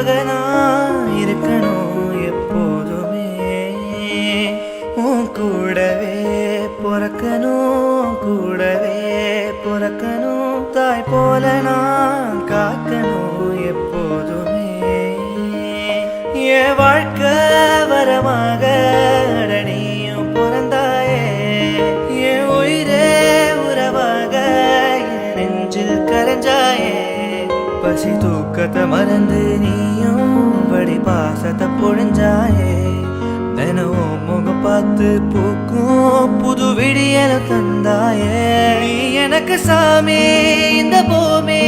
உனக்காக நான் இருக்கணும் எப்போதுமே, உன் கூடவே பிறக்கணும், தாய் போல நான் காக்கணும் எப்போதுமே. என் வாழ்க்கை வரமாக நீயும் பிறந்தாயே, என் உயிரே உறவாக என் நெஞ்சில் கரைஞ்சாயே. பசி தூக்கத்தை மறந்து நீயும் வடி பாசத்தை பொழிஞ்சாயே. தினமும் முகம் பார்த்து பூக்கும் புது விடியல தந்தாயே. நீ எனக்கு சாமி இந்த பூமி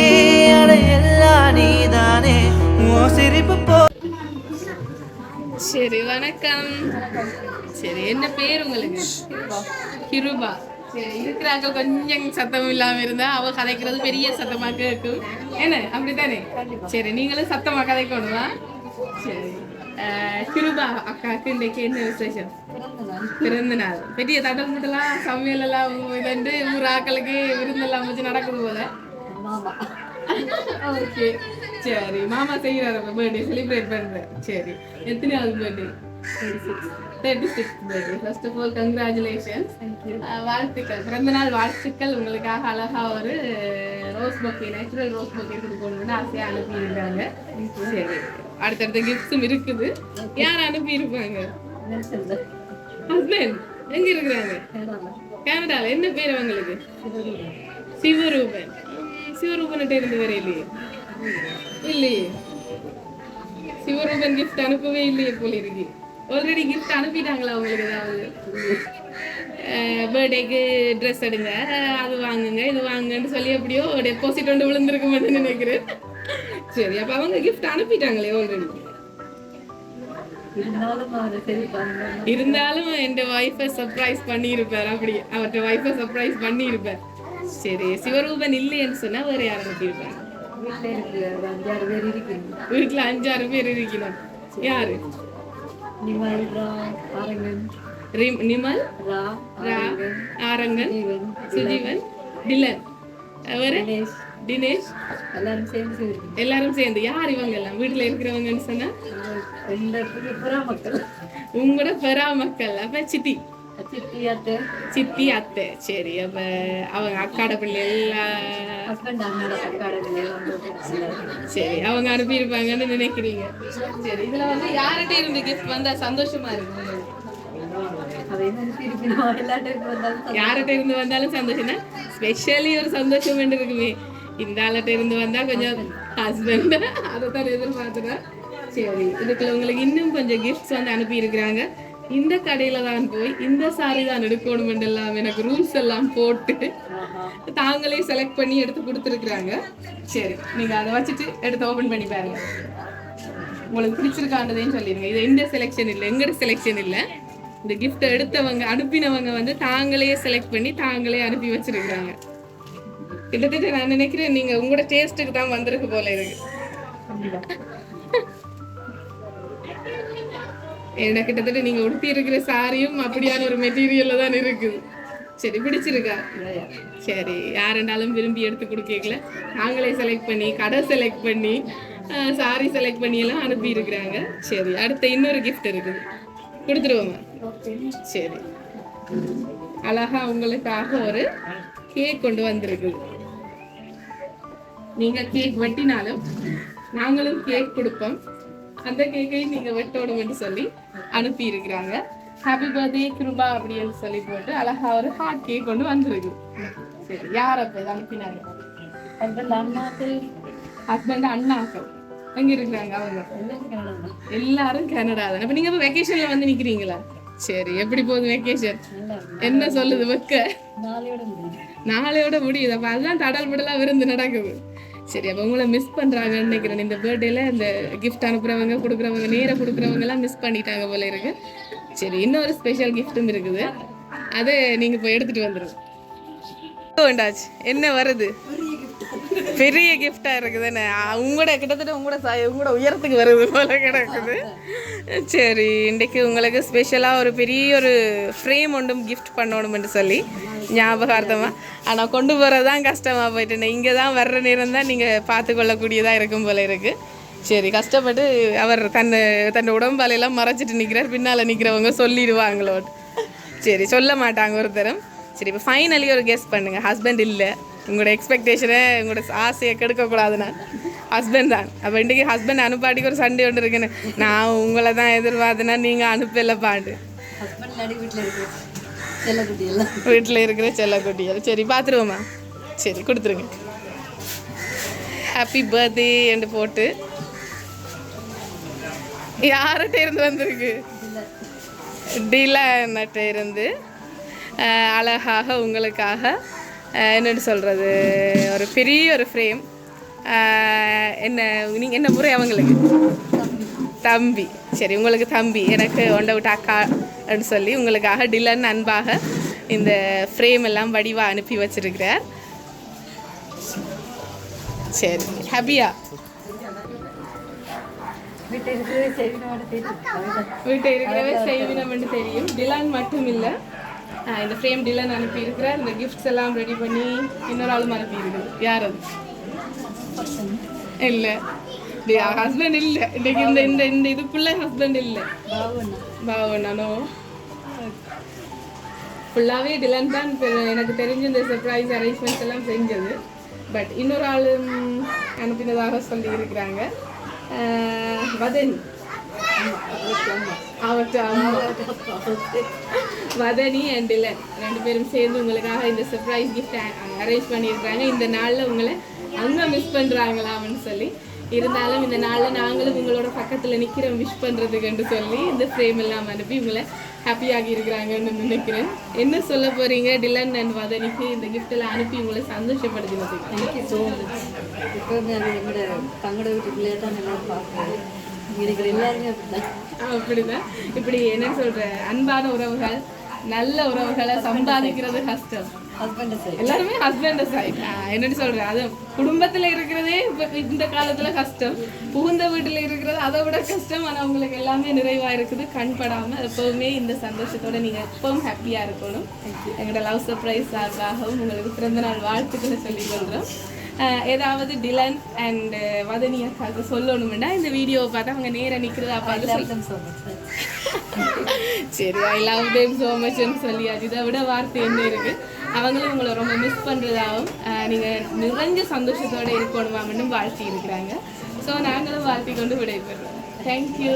எல்லாம் நீதானே, உன் சிரிப்பு போ. சரி வணக்கம். சரி என்ன பேர் உங்களுக்கு? கிருபா. சரி இருக்கிறாங்க கொஞ்சம் சத்தம் இல்லாம இருந்தா அவ கதைக்கிறது பெரிய சத்தமா கேட்கும் என்ன அப்படித்தானே? சரி நீங்களும் சத்தமா கதைக்கணுமா? சரி கிருபா அக்காவுக்கு இன்னைக்கு என்ன விசேஷம்? பிறந்த நாள். பெரிய தட்டம் முட்டெல்லாம் சமையல் எல்லாம் இது ஊர் ஆக்களுக்கு விருந்தெல்லாம் வச்சு நடக்குது போல. ஓகே சரி மாமா செய்யறாரு பர்த்டே செலிப்ரேட் பண்றேன். சரி எத்தனையாவது birthday? 36th birthday. First of all congratulations. வாழ்த்துக்கள், பிறந்த நாள் வாழ்த்துக்கள். உங்களுக்காக அழகா ஒரு rose bouquet, natural rose bouquet கொடுக்கணும்னு ஆசையா அனுப்பியிருக்காங்க. சரி அடுத்தடுத்த கிஃப்ட்ஸும் இருக்குது. யார் அனுப்பியிருப்பாங்க? ஹஸ்பண்ட் எங்க இருக்கிறாங்க? கனடால. என்ன பேர் அவங்களுக்கு? சிவரூபன். சிவரூபன்கிட்ட இருந்து வேற இல்லையே? இல்லையே, சிவரூபன் கிஃப்ட் அனுப்பவே இல்லையே போல இருக்கு. ஆல்ரெடி கிஃப்ட் அனுப்பிட்டாங்களா உங்களுக்கு? ஏதாவது பர்த்டேக்கு ட்ரெஸ் எடுங்க, அது வாங்குங்க, இது வாங்குன்னு சொல்லி எப்படியோ டெபாசிட் ஒன்று விழுந்திருக்குமென்னு நினைக்கிறேன். சரி அப்ப அவங்க கிஃப்ட் அனுப்பிட்டாங்களே ஆல்ரெடி. இருந்தாலும் என் வைஃபை சர்ப்ரைஸ் பண்ணியிருப்பார். அப்படி அவர்கிட்ட வைஃபை சர்ப்ரைஸ் பண்ணியிருப்பார். சரி சிவரூபன் இல்லைன்னு சொன்னா வேற யார் அனுப்பியிருப்பாங்க? வீட்டுல 5-6 பேர் இருக்கணும். யாரு? நிமல், ஆரங்கன், சுஜீவன், டிலன், தினேஷ், எல்லாரும் சேர்ந்து. யார் இவங்க எல்லாம்? வீட்டுல இருக்கிறவங்கன்னு சொன்னா உங்களோட பெறா மக்கள். அப்ப சித்தி அத்தை. சரி அப்ப அவங்க அக்காட பிள்ளை எல்லாம் சரி அவங்க அனுப்பியிருப்பாங்கன்னு நினைக்கிறீங்க. சரி இதுல யார்கிட்ட இருந்து கிஃப்ட் வந்தா சந்தோஷமா இருக்கு? யார்கிட்ட இருந்து வந்தாலும் சந்தோஷம்னா ஸ்பெஷலி ஒரு சந்தோஷம் வேண்டு இருக்குமே. இந்த ஆள்கிட்ட இருந்து வந்தா கொஞ்சம் ஹஸ்பண்ட் அதைத்தான் எதிர்பார்த்துனா. சரி இதுக்குள்ள உங்களுக்கு இன்னும் கொஞ்சம் கிஃப்ட்ஸ் அனுப்பி இருக்கிறாங்க. இந்த கடையில தான் போய் இந்த சாரி தான் எடுக்கணும் எல்லாம் எனக்கு ரூல்ஸ் எல்லாம் போட்டு தாங்களே செலக்ட் பண்ணி எடுத்து கொடுத்துருக்குறாங்க. சரி நீங்க அதை வச்சுட்டு எடுத்து ஓபன் பண்ணி பாருங்க. உங்களுக்கு பிடிச்சிருக்காண்டதையும் சொல்லிடுங்க. இது எந்த செலெக்ஷன் இல்லை, எங்கட செலெக்ஷன் இல்லை. இந்த கிஃப்ட் எடுத்தவங்க அனுப்பினவங்க தாங்களே செலக்ட் பண்ணி தாங்களே அனுப்பி வச்சிருக்கிறாங்க. கிட்டத்தட்ட நான் நினைக்கிறேன் நீங்க உங்களோட டேஸ்ட்டுக்கு தான் வந்திருக்கு போல இருக்கு. ஏன்னா கிட்டத்தட்ட நீங்க உடுத்தி இருக்கிற சாரியும் அப்படியான ஒரு மெட்டீரியல்ல தான் இருக்குது. சரி பிடிச்சிருக்கா? சரி யாருனாலும் விரும்பி எடுத்து கொடுக்கல நாங்களே செலக்ட் பண்ணி கடை செலக்ட் பண்ணி சாரி செலக்ட் பண்ணி எல்லாம் அனுப்பி இருக்கிறாங்க. சரி அடுத்த இன்னொரு கிஃப்ட் இருக்குது, கொடுத்துருவோமா? சரி அழகா உங்களுக்காக ஒரு கேக் கொண்டு வந்திருக்குது. நீங்க கேக் வெட்டினாலும் நாங்களும் கேக் கொடுப்போம். அந்த கேக்கை நீங்க வெட்டோடும் சொல்லி அனுப்பி இருக்கிறாங்க. ஹாப்பி பர்த்டே கிருபா அப்படின்னு சொல்லி போட்டு அழகா ஒரு ஹார்ட் கேக் கொண்டு வந்திருக்கு. சரி யார் அப்ப அனுப்பினாங்க? ஹஸ்பண்ட் அண்ணாக்கள் எங்க இருக்கிறாங்க? அவங்க எல்லாரும் கனடா தான். அப்ப நீங்க இப்ப வெக்கேஷன்ல வந்து நிக்கிறீங்களா? சரி எப்படி போகுது வெக்கேஷன்? என்ன சொல்லுது வெக்க? நாளையோட முடியுது. அப்ப அதுதான் தடல் விடலாம் விருந்து நடக்குது. சரி அப்போ உங்களை மிஸ் பண்ணுறாங்கன்னு நினைக்கிறேன். இந்த பர்த்டேல இந்த கிஃப்ட் அனுப்புகிறவங்க கொடுக்குறவங்க நேராக கொடுக்குறவங்க எல்லாம் மிஸ் பண்ணிட்டாங்க போல இருக்கு. சரி இன்னொரு ஸ்பெஷல் கிஃப்ட்டும் இருக்குது, அது நீங்கள் இப்போ எடுத்துகிட்டு வந்துடுங்க. வேண்டாச்சு என்ன வருது? பெரிய கிஃப்டாக இருக்குதுன்னு உங்களோட கிட்டத்தட்ட உங்களோட உயரத்துக்கு வருது போல கிடக்குது. சரி இன்றைக்கு உங்களுக்கு ஸ்பெஷலாக ஒரு பெரிய ஒரு ஃப்ரேம் ஒன்றும் கிஃப்ட் பண்ணணும்னு சொல்லி ஞாபகார்த்தமாக. ஆனால் கொண்டு போகிறது தான் கஷ்டமாக போயிட்டு இங்கே தான் வர்ற நேரம் தான் நீங்கள் பார்த்து கொள்ளக்கூடியதாக இருக்கும் போல இருக்குது. சரி, கஷ்டப்பட்டு அவர் தன் உடம்பாலையெல்லாம் மறைச்சிட்டு நிற்கிறார். பின்னால் நிற்கிறவங்க சொல்லிடுவாங்களோட். சரி, சொல்ல மாட்டாங்க ஒருத்தரும். சரி, இப்போ ஃபைனலி ஒரு கெஸ் பண்ணுங்கள். ஹஸ்பண்ட் இல்லை, உங்களோட எக்ஸ்பெக்டேஷனை உங்களோட ஆசையை கெடுக்கக்கூடாதுண்ணா. ஹஸ்பண்ட் தான். அப்போ இன்றைக்கி ஹஸ்பண்ட் அனுப்பாட்டிக்கு ஒரு சண்டே ஒன்று இருக்குன்னு நான் உங்களை தான் எதிர்பார்த்தேன்னா நீங்கள் அனுப்பல பாட்டு. வீட்டில் இருக்கிற செல்லக்குட்டிகள். சரி, பார்த்துருவோம்மா. சரி, கொடுத்துருங்க. ஹாப்பி பர்த்டே என்று போட்டு யார்கிட்ட இருந்து வந்திருக்கு? டிலன்கிட்ட இருந்து அழகாக உங்களுக்காக என்னென்னு சொல்கிறது, ஒரு பெரிய ஒரு ஃப்ரேம். என்ன நீங்கள் என்ன முறை அவங்களுக்கு? தம்பி. சரி, உங்களுக்கு தம்பி, எனக்கு ஒண்டை விட்டு அக்கான்னு சொல்லி உங்களுக்காக டிலன் அன்பாக இந்த ஃப்ரேம் எல்லாம் வடிவாக அனுப்பி வச்சிருக்கிறார். சரி, ஹாப்பியா? வீட்டை இருக்கிறவே செய்வினம்னு தெரியும். டிலான் மட்டும் இல்லை, இந்த ஃப்ரேம் டிலான் அனுப்பி இருக்கிறார். இந்த கிஃப்ட்ஸ் எல்லாம் ரெடி பண்ணி இன்னொரு ஆளும் அனுப்பி இருக்குது. யார் அது? இல்லை, ஹஸ்பண்ட் இல்லை இன்னைக்கு. இந்த இந்த இதுக்குள்ள ஹஸ்பண்ட் இல்லை. பாவண்ணானோ ஃபுல்லாகவே டிலான் தான் எனக்கு தெரிஞ்சு இந்த சர்ப்ரைஸ் அரேஞ்ச்மெண்ட்ஸ் எல்லாம் செஞ்சது. பட் இன்னொரு ஆள் அனுப்பினதாக சொல்லி இருக்கிறாங்க. வதனி, அவற்ற அம்மா வதனி அண்ட் டிலன் 2 பேரும் சேர்ந்து உங்களுக்காக இந்த சர்ப்ரைஸ் கிஃப்ட் அரேஞ்ச் பண்ணியிருக்கிறாங்க. இந்த நாளில் உங்களை அங்கே மிஸ் பண்ணுறாங்களாம்னு சொல்லி, இருந்தாலும் இந்த நாளில் நாங்களும் உங்களோட பக்கத்தில் நிற்கிறோம் விஷ் பண்ணுறதுக்குன்னு சொல்லி இந்த ஃப்ரேம் எல்லாம் அனுப்பி உங்களை ஹாப்பியாகி இருக்கிறாங்கன்னு நினைக்கிறேன். என்ன சொல்ல போகிறீங்க டிலன் அண்ட் வதனிக்கு இந்த கிஃப்ட் எல்லாம் அனுப்பி உங்களை சந்தோஷப்படுத்தினது? Thank you so much. இப்போ எங்களோட தங்களோட வீட்டுக்குள்ளே தான் நல்லா பார்க்குறேன். இருக்கிற எல்லாருமே அப்படிதான். இப்படி என்ன சொல்கிற, அன்பான உறவுகள், நல்ல உறவுகளை சம்பாதிக்கிறது கஷ்டம். எல்லாருமே ஹஸ்பண்ட் சைட் என்னன்னு சொல்கிறேன், அது குடும்பத்தில் இருக்கிறதே இப்போ இந்த காலத்தில் கஷ்டம். புகுந்த வீட்டில் இருக்கிறது அதை விட கஷ்டம். ஆனால் உங்களுக்கு எல்லாமே நிறைவாக இருக்குது. கண்படாமல் எப்போவுமே இந்த சந்தோஷத்தோடு நீங்கள் எப்பவும் ஹாப்பியாக இருக்கணும். எங்களோட லவ் சர்ப்ரைஸ் சார்பாகவும் உங்களுக்கு பிறந்தநாள் வாழ்த்துக்களை சொல்லிக்கொள்கிறோம். ஏதாவது டிலன் அண்ட் வதனி அக்காவுக்கு சொல்லணும்னா இந்த வீடியோவை பார்த்தா அவங்க நேராக நிற்கிறதா பார்த்து சரி, ஐ லவ் தேம் ஸோ மச்ன்னு சொல்லியாச்சு. இதை விட வார்த்தை என்ன இருக்குது? அவங்களும் உங்களை ரொம்ப மிஸ் பண்ணுறதாகவும் நீங்கள் நிறைஞ்ச சந்தோஷத்தோடு இருக்கணுமான்னு வாழ்த்தி இருக்கிறாங்க. ஸோ நாங்களும் வாழ்த்தி கொண்டு விடைபெறுறோம். தேங்க்யூ.